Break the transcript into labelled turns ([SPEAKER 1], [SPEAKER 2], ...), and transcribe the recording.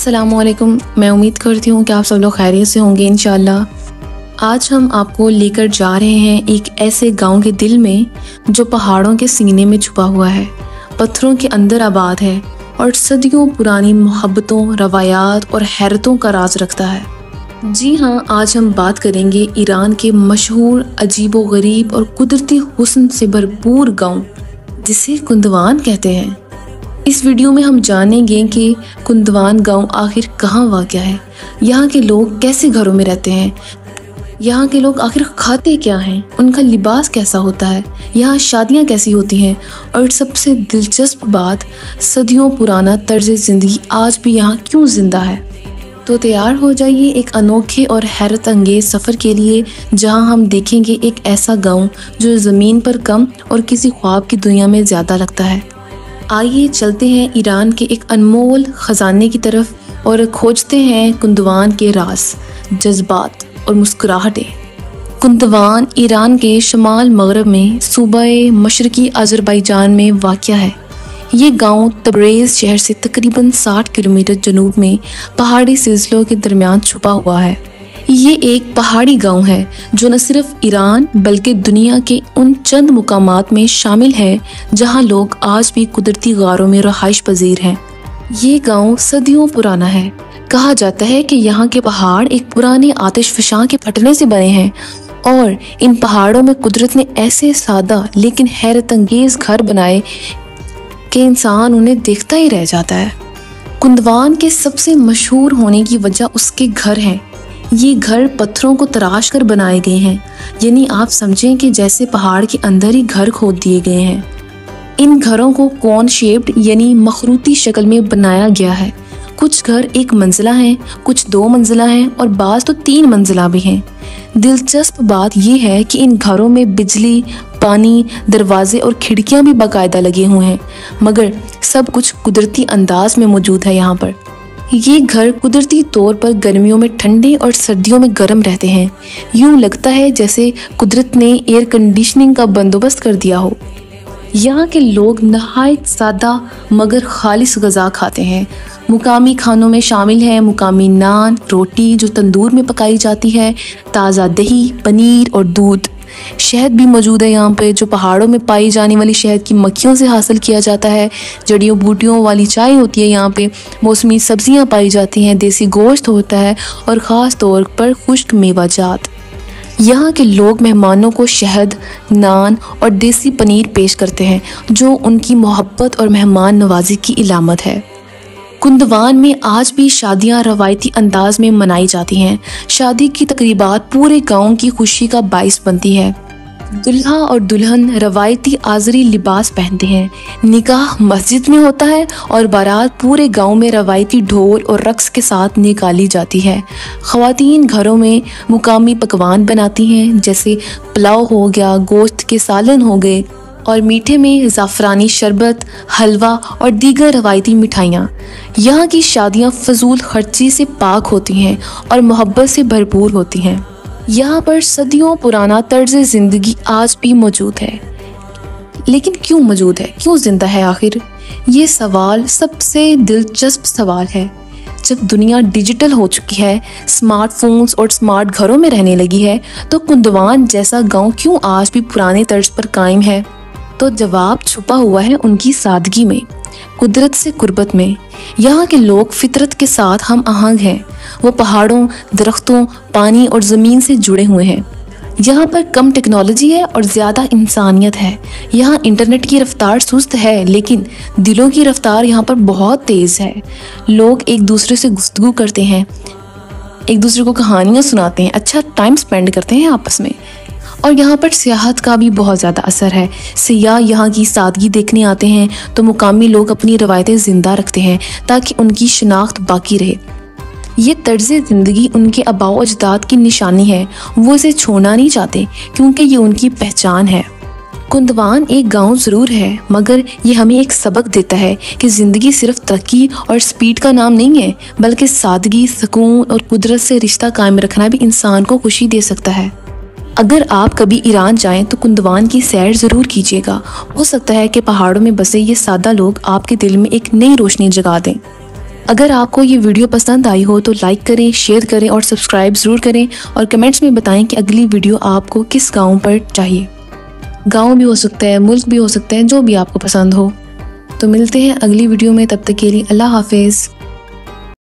[SPEAKER 1] अस्सलामुअलैकुम। मैं उम्मीद करती हूँ कि आप सब लोग खैरियत से होंगे इंशाअल्लाह। आज हम आपको लेकर जा रहे हैं एक ऐसे गांव के दिल में जो पहाड़ों के सीने में छुपा हुआ है, पत्थरों के अंदर आबाद है और सदियों पुरानी मोहब्बतों, रवायात और हैरतों का राज रखता है। जी हाँ, आज हम बात करेंगे ईरान के मशहूर, अजीबो गरीब और कुदरती हुस्न से भरपूर गाँव जिसे कुंदवान कहते हैं। इस वीडियो में हम जानेंगे कि कुंदवान गांव आखिर कहाँ वाक़या है, यहाँ के लोग कैसे घरों में रहते हैं, यहाँ के लोग आखिर खाते क्या हैं, उनका लिबास कैसा होता है, यहाँ शादियाँ कैसी होती हैं और सबसे दिलचस्प बात, सदियों पुराना तर्ज ज़िंदगी आज भी यहाँ क्यों ज़िंदा है। तो तैयार हो जाइए एक अनोखे और हैरत अंगेज़ सफ़र के लिए, जहाँ हम देखेंगे एक ऐसा गाँव जो ज़मीन पर कम और किसी ख्वाब की दुनिया में ज़्यादा लगता है। आइए चलते हैं ईरान के एक अनमोल ख़जाने की तरफ और खोजते हैं कुंदवान के राज, जज्बात और मुस्कुराहटें। कुंदवान ईरान के शमाल मगरब में सूबे मशरकी अज़रबैजान में वाक़या है। ये गांव तबरेज़ शहर से तकरीबन 60 किलोमीटर जनूब में पहाड़ी सिलसिलों के दरमियान छुपा हुआ है। ये एक पहाड़ी गांव है जो न सिर्फ ईरान बल्कि दुनिया के उन चंद मुकामात में शामिल है जहां लोग आज भी कुदरती गारों में रहाइश पजीर हैं। ये गांव सदियों पुराना है। कहा जाता है कि यहाँ के पहाड़ एक पुराने आतिशफशां के फटने से बने हैं और इन पहाड़ों में कुदरत ने ऐसे सादा लेकिन हैरत अंगेज घर बनाए कि इंसान उन्हें देखता ही रह जाता है। कुंदवान के सबसे मशहूर होने की वजह उसके घर हैं। ये घर पत्थरों को तराश कर बनाए गए हैं, यानी आप समझें कि जैसे पहाड़ के अंदर ही घर खोद दिए गए हैं। इन घरों को कॉन शेप्ड यानी मखरूती शक्ल में बनाया गया है। कुछ घर एक मंजिला हैं, कुछ 2 मंजिला हैं और बाज़ तो 3 मंजिला भी हैं। दिलचस्प बात यह है कि इन घरों में बिजली, पानी, दरवाजे और खिड़कियां भी बाकायदा लगे हुए हैं, मगर सब कुछ कुदरती अंदाज में मौजूद है। यहाँ पर ये घर कुदरती तौर पर गर्मियों में ठंडे और सर्दियों में गर्म रहते हैं। यूं लगता है जैसे कुदरत ने एयर कंडीशनिंग का बंदोबस्त कर दिया हो। यहाँ के लोग नहायत सादा मगर खालिस गज़ा खाते हैं। मुकामी खानों में शामिल है मुकामी नान, रोटी जो तंदूर में पकाई जाती है, ताज़ा दही, पनीर और दूध। शहद भी मौजूद है यहाँ पे, जो पहाड़ों में पाई जाने वाली शहद की मक्खियों से हासिल किया जाता है। जड़ियों बूटियों वाली चाय होती है यहाँ पे, मौसमी सब्जियाँ पाई जाती हैं, देसी गोश्त होता है और ख़ास तौर पर खुश्क मेवाजात। यहाँ के लोग मेहमानों को शहद, नान और देसी पनीर पेश करते हैं, जो उनकी मोहब्बत और मेहमान नवाजी की इलामत है। कुंदवान में आज भी शादियां रवायती अंदाज में मनाई जाती हैं। शादी की तकरीबात पूरे गांव की खुशी का बाइस बनती है। दुल्हा और दुल्हन रवायती आज़री लिबास पहनते हैं। निकाह मस्जिद में होता है और बारात पूरे गांव में रवायती ढोल और रक्स के साथ निकाली जाती है। ख़वातीन घरों में मुकामी पकवान बनाती हैं, जैसे पुलाव हो गया, गोश्त के सालन हो गए और मीठे में ज़ाफ़रानी शरबत, हलवा और दीगर रवायती मिठाइयाँ। यहाँ की शादियाँ फजूल खर्ची से पाक होती हैं और मोहब्बत से भरपूर होती हैं। यहाँ पर सदियों पुराना तर्ज ज़िंदगी आज भी मौजूद है। लेकिन क्यों मौजूद है, क्यों ज़िंदा है आखिर? ये सवाल सबसे दिलचस्प सवाल है। जब दुनिया डिजिटल हो चुकी है, स्मार्टफोन्स और स्मार्ट घरों में रहने लगी है, तो कुंदवान जैसा गाँव क्यों आज भी पुराने तर्ज पर कायम है? तो जवाब छुपा हुआ है उनकी सादगी में, कुदरत से कुर्बत में। यहाँ के लोग फितरत के साथ हम आहंग हैं। वो पहाड़ों, दरख्तों, पानी और ज़मीन से जुड़े हुए हैं। यहाँ पर कम टेक्नोलॉजी है और ज़्यादा इंसानियत है। यहाँ इंटरनेट की रफ्तार सुस्त है, लेकिन दिलों की रफ्तार यहाँ पर बहुत तेज़ है। लोग एक दूसरे से गुफ्तगू करते हैं, एक दूसरे को कहानियाँ सुनाते हैं, अच्छा टाइम स्पेंड करते हैं आपस में। और यहाँ पर सियाहत का भी बहुत ज़्यादा असर है। सियाह यहाँ की सादगी देखने आते हैं तो मुकामी लोग अपनी रवायतें ज़िंदा रखते हैं ताकि उनकी शनाख्त बाकी रहे। ये तर्ज ज़िंदगी उनके आबाओ अजदाद की निशानी है। वो इसे छोड़ना नहीं चाहते क्योंकि ये उनकी पहचान है। कुंदवान एक गांव ज़रूर है, मगर ये हमें एक सबक देता है कि ज़िंदगी सिर्फ तरक्की और स्पीड का नाम नहीं है, बल्कि सादगी, सुकून और कुदरत से रिश्ता कायम रखना भी इंसान को खुशी दे सकता है। अगर आप कभी ईरान जाएं तो कुंदवान की सैर ज़रूर कीजिएगा। हो सकता है कि पहाड़ों में बसे ये सादा लोग आपके दिल में एक नई रोशनी जगा दें। अगर आपको ये वीडियो पसंद आई हो तो लाइक करें, शेयर करें और सब्सक्राइब ज़रूर करें और कमेंट्स में बताएं कि अगली वीडियो आपको किस गाँव पर चाहिए। गाँव भी हो सकता है, मुल्क भी हो सकता है, जो भी आपको पसंद हो। तो मिलते हैं अगली वीडियो में, तब तक के लिए अल्लाह हाफिज़।